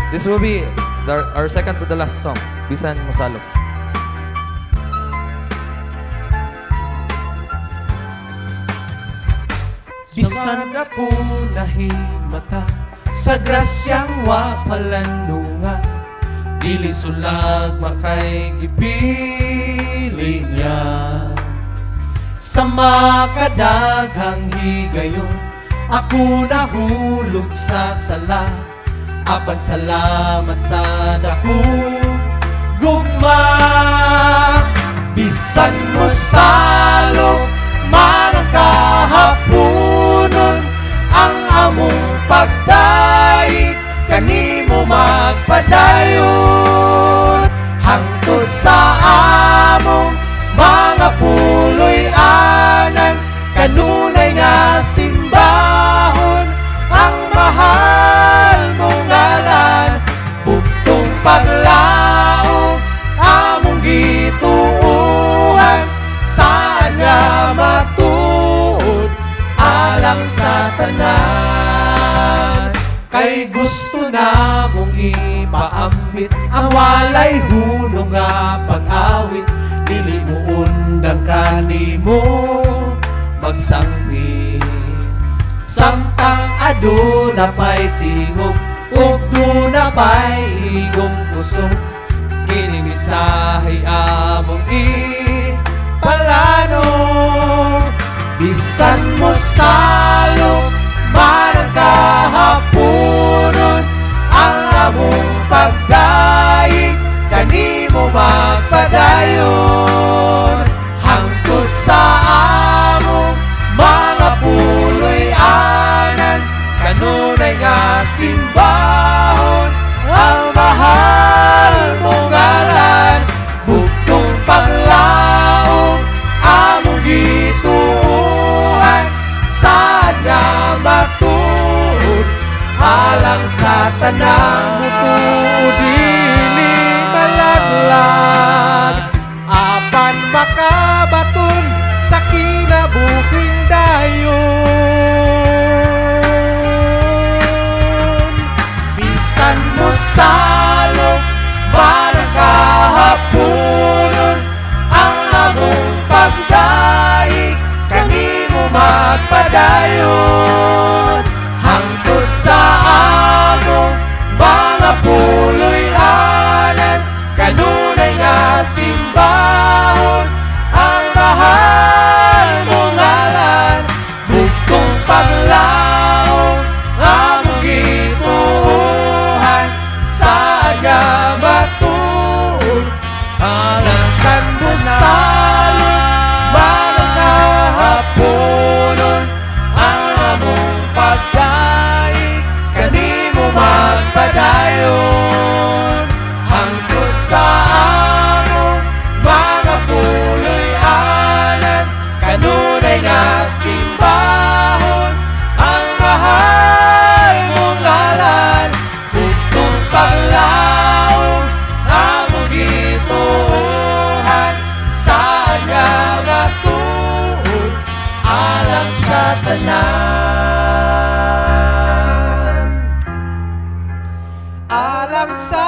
This will be our second to the last song, Bisan Mosalok. Bisan ako nahimata sa grasyang wapalandunga, dili sulag makay gipili niya. Sa makadaghang higayon, ako nahulog sa sala, apan salamat sa dakong gugma. Bisan mosalok man ang kahaponon, ang among pagdait kanimo magpadayon. Hangtod sa among mga puloy anan, kanunay nga simbahon ang mahal mong ngalan. Bugtong paglaom among gituuhan, saan nga matuod alang sa tanan. Kay gusto na mong ipaambit ang walay hunong nga pag-awit, dili mo undang kanimo magsangpit. Samtang aduna pa'y tingog ug duna pa'y igong kusog, kini mensahe among ipalanog. Bisan mosalok man ang kahaponon, ang among pagdait kanimo magpadayon. Hangtod sa among mga puloy anan, kanunay nga simbahon ang mahal mong ngalan. Bugtong paglaom among gituuhan, saan nga matuod alang sa tanan. Dili malaglag apan makabaton sa kinabuhing dayon. Bisan mosalok man ang kahaponon, ang among pagdait kanimo magpadayon. Hangtod sa among mga puloy anan, kanunay nga simbahon ang mahal mong ngalan. Bugtong paglaom among gituuhan, saan nga matuod alasan mo salong man ang kahaponon, ang among pagdait kanimo magpadayon. Hangtod sa among mga puloy anan, kanunay nga simbahon ang mahal mong ngalan. Bugtong paglaom among gituuhan, saan nga matuod alang sa tanan. Alang sa